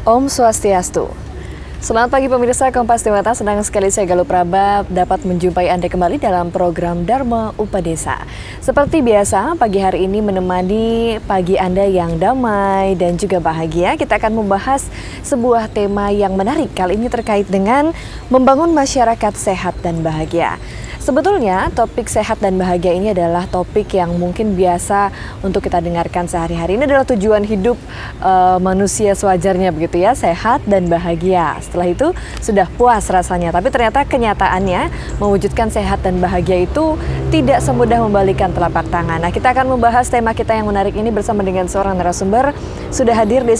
Om Swastiastu. Selamat pagi pemirsa Kompas Dewata, senang sekali saya Galuh Praba dapat menjumpai Anda kembali dalam program Dharma Upadesa. Seperti biasa, pagi hari ini menemani pagi Anda yang damai dan juga bahagia. Kita akan membahas sebuah tema yang menarik, kali ini terkait dengan membangun masyarakat sehat dan bahagia. Sebetulnya topik sehat dan bahagia ini adalah topik yang mungkin biasa untuk kita dengarkan sehari-hari. Ini adalah tujuan hidup manusia sewajarnya begitu ya, sehat dan bahagia. Setelah itu sudah puas rasanya, tapi ternyata kenyataannya mewujudkan sehat dan bahagia itu tidak semudah membalikkan telapak tangan. Nah, kita akan membahas tema kita yang menarik ini bersama dengan seorang narasumber. Sudah hadir di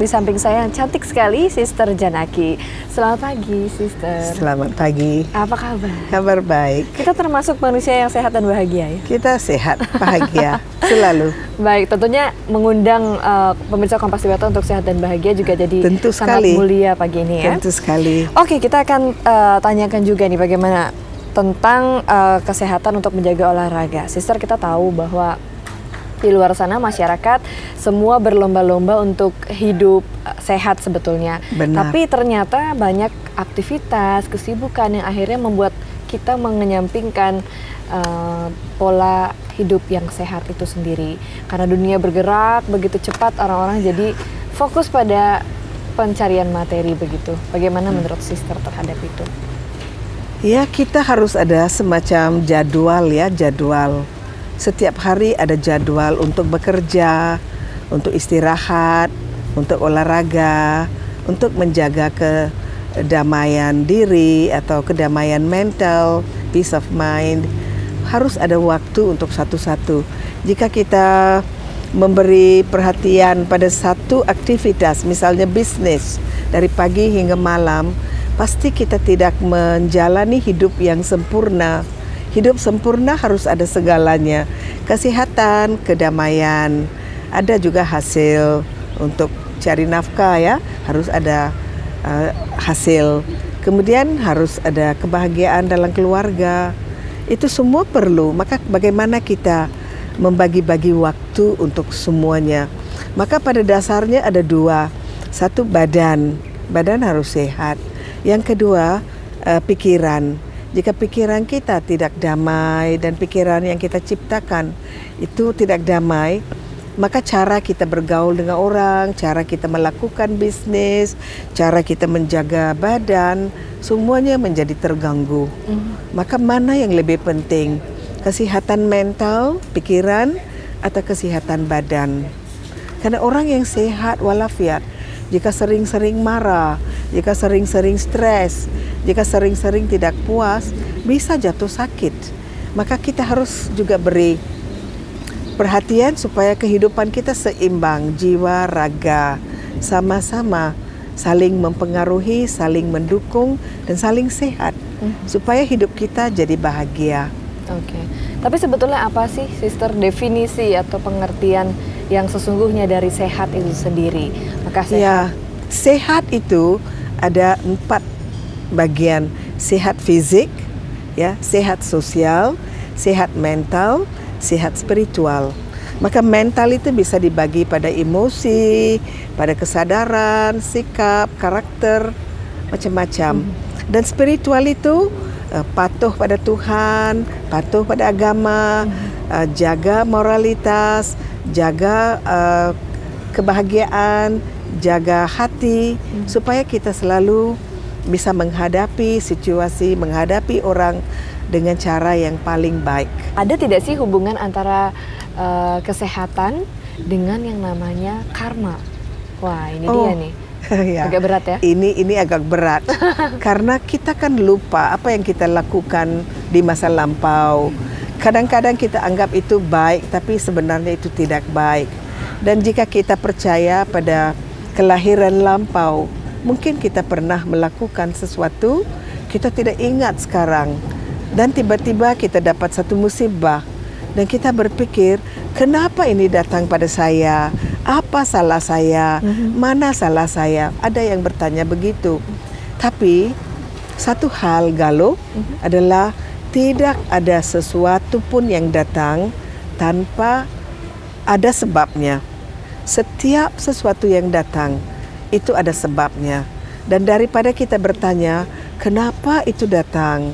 samping saya yang cantik sekali, Sister Janaki. Selamat pagi, Sister. Selamat pagi. Apa kabar? Kabar baik. Kita termasuk manusia yang sehat dan bahagia ya? Kita sehat, bahagia, selalu. Baik, tentunya mengundang pemirsa Kompas Dewata untuk sehat dan bahagia juga jadi Tentu sangat sekali. mulia pagi ini ya. Tentu sekali. Oke, kita akan tanyakan juga nih bagaimana tentang kesehatan untuk menjaga olahraga. Sister, kita tahu bahwa di luar sana masyarakat semua berlomba-lomba untuk hidup sehat sebetulnya. Benar. Tapi ternyata banyak aktivitas, kesibukan yang akhirnya membuat kita mengenyampingkan pola hidup yang sehat itu sendiri. Karena dunia bergerak begitu cepat, orang-orang jadi fokus pada pencarian materi begitu. Bagaimana menurut Sister terhadap itu? Ya, kita harus ada semacam jadwal. Setiap hari ada jadwal untuk bekerja, untuk istirahat, untuk olahraga, untuk menjaga kedamaian diri atau kedamaian mental, peace of mind. Harus ada waktu untuk satu-satu. Jika kita memberi perhatian pada satu aktivitas, misalnya bisnis, dari pagi hingga malam, pasti kita tidak menjalani hidup yang sempurna. Hidup sempurna harus ada segalanya. Kesehatan, kedamaian, ada juga hasil untuk cari nafkah ya, harus ada hasil. Kemudian harus ada kebahagiaan dalam keluarga. Itu semua perlu. Maka bagaimana kita membagi-bagi waktu untuk semuanya. Maka pada dasarnya ada dua. Satu, badan harus sehat. Yang kedua, pikiran. Jika pikiran kita tidak damai dan pikiran yang kita ciptakan itu tidak damai, maka cara kita bergaul dengan orang, cara kita melakukan bisnis, cara kita menjaga badan, semuanya menjadi terganggu. Maka mana yang lebih penting? Kesehatan mental, pikiran, atau kesehatan badan? Karena orang yang sehat walafiat, jika sering-sering marah, jika sering-sering stres, jika sering-sering tidak puas, bisa jatuh sakit. Maka kita harus juga beri perhatian supaya kehidupan kita seimbang, jiwa, raga, sama-sama saling mempengaruhi, saling mendukung, dan saling sehat, supaya hidup kita jadi bahagia. Oke. Tapi sebetulnya apa sih, Sister, definisi atau pengertian yang sesungguhnya dari sehat itu sendiri? Maka sehat. Ya, sehat itu ada 4 bagian. Sehat fisik, ya, sehat sosial, sehat mental, sehat spiritual. Maka mental itu bisa dibagi pada emosi, pada kesadaran, sikap, karakter, macam-macam. Dan spiritual itu patuh pada Tuhan, patuh pada agama, jaga moralitas, jaga kebahagiaan, jaga hati, supaya kita selalu bisa menghadapi situasi, menghadapi orang dengan cara yang paling baik. Ada tidak sih hubungan antara kesehatan dengan yang namanya karma? Wah, ini dia nih. Ya. Agak berat ya? Ini agak berat. Karena kita kan lupa apa yang kita lakukan di masa lampau. Kadang-kadang kita anggap itu baik, tapi sebenarnya itu tidak baik. Dan jika kita percaya pada kelahiran lampau, mungkin kita pernah melakukan sesuatu, kita tidak ingat sekarang. Dan tiba-tiba kita dapat satu musibah. Dan kita berpikir, kenapa ini datang pada saya? Apa salah saya? Mana salah saya? Ada yang bertanya begitu. Tapi satu hal, Galuh, adalah tidak ada sesuatu pun yang datang tanpa ada sebabnya. Setiap sesuatu yang datang itu ada sebabnya. Dan daripada kita bertanya, kenapa itu datang?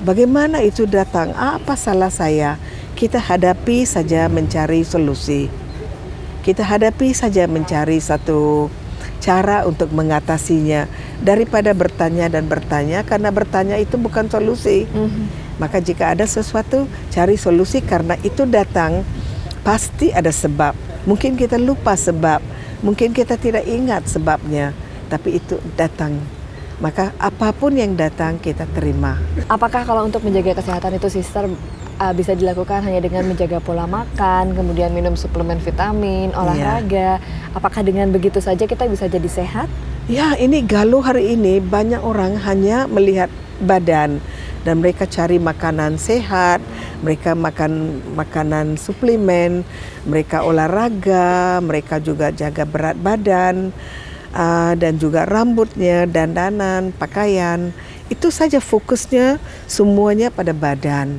Bagaimana itu datang? Apa salah saya? Kita hadapi saja mencari solusi. Kita hadapi saja mencari satu cara untuk mengatasinya daripada bertanya dan bertanya, karena bertanya itu bukan solusi. Maka jika ada sesuatu, cari solusi, karena itu datang pasti ada sebab. Mungkin kita lupa sebab, mungkin kita tidak ingat sebabnya, tapi itu datang. Maka apapun yang datang kita terima. Apakah kalau untuk menjaga kesehatan itu Sister bisa dilakukan hanya dengan menjaga pola makan, kemudian minum suplemen vitamin, olahraga? Apakah dengan begitu saja kita bisa jadi sehat? Ya, ini Galuh hari ini banyak orang hanya melihat badan dan mereka cari makanan sehat, mereka makan makanan suplemen, mereka olahraga, mereka juga jaga berat badan, dan juga rambutnya, dandanan, pakaian. Itu saja fokusnya, semuanya pada badan.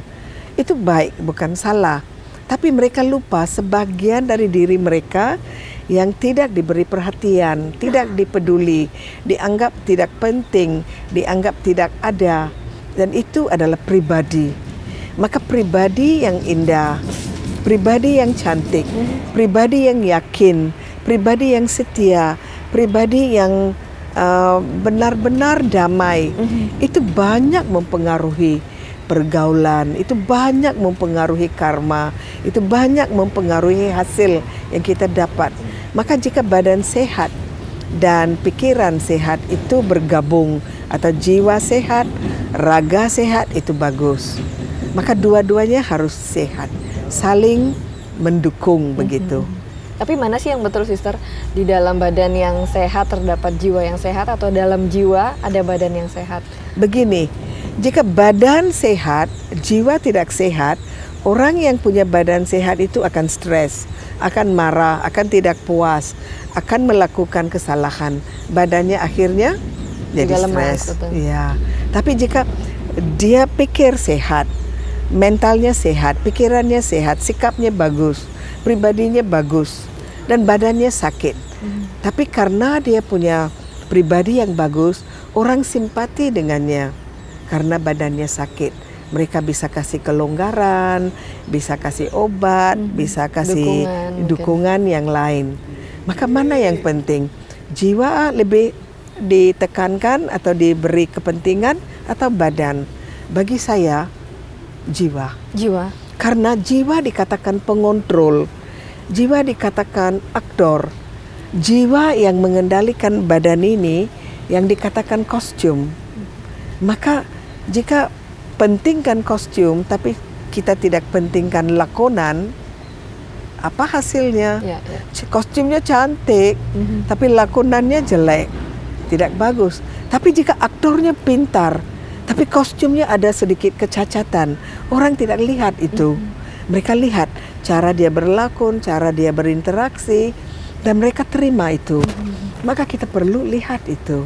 Itu baik, bukan salah. Tapi mereka lupa sebagian dari diri mereka yang tidak diberi perhatian, tidak dipeduli, dianggap tidak penting, dianggap tidak ada. Dan itu adalah pribadi. Maka pribadi yang indah, pribadi yang cantik, pribadi yang yakin, pribadi yang setia, pribadi yang benar-benar damai, itu banyak mempengaruhi pergaulan, itu banyak mempengaruhi karma, itu banyak mempengaruhi hasil yang kita dapat. Maka jika badan sehat dan pikiran sehat itu bergabung, atau jiwa sehat, raga sehat, itu bagus. Maka dua-duanya harus sehat, saling mendukung begitu. Tapi mana sih yang betul Sister? Di dalam badan yang sehat terdapat jiwa yang sehat, atau dalam jiwa ada badan yang sehat? Begini, jika badan sehat, jiwa tidak sehat, orang yang punya badan sehat itu akan stres, akan marah, akan tidak puas, akan melakukan kesalahan. Badannya akhirnya jadi stres. Ya. Tapi jika dia pikir sehat, mentalnya sehat, pikirannya sehat, sikapnya bagus, pribadinya bagus, dan badannya sakit. Tapi karena dia punya pribadi yang bagus, orang simpati dengannya. Karena badannya sakit, mereka bisa kasih kelonggaran, bisa kasih obat, bisa kasih dukungan yang lain. Maka mana yang penting? Jiwa lebih ditekankan atau diberi kepentingan, atau badan? Bagi saya, jiwa. Jiwa. Karena jiwa dikatakan pengontrol, jiwa dikatakan aktor, jiwa yang mengendalikan badan ini yang dikatakan kostum. Maka jika pentingkan kostum tapi kita tidak pentingkan lakonan, apa hasilnya? Kostumnya cantik, tapi lakonannya jelek, tidak bagus. Tapi jika aktornya pintar, tapi kostumnya ada sedikit kecacatan, orang tidak lihat itu. Mereka lihat cara dia berlakon, cara dia berinteraksi, dan mereka terima itu. Maka kita perlu lihat itu.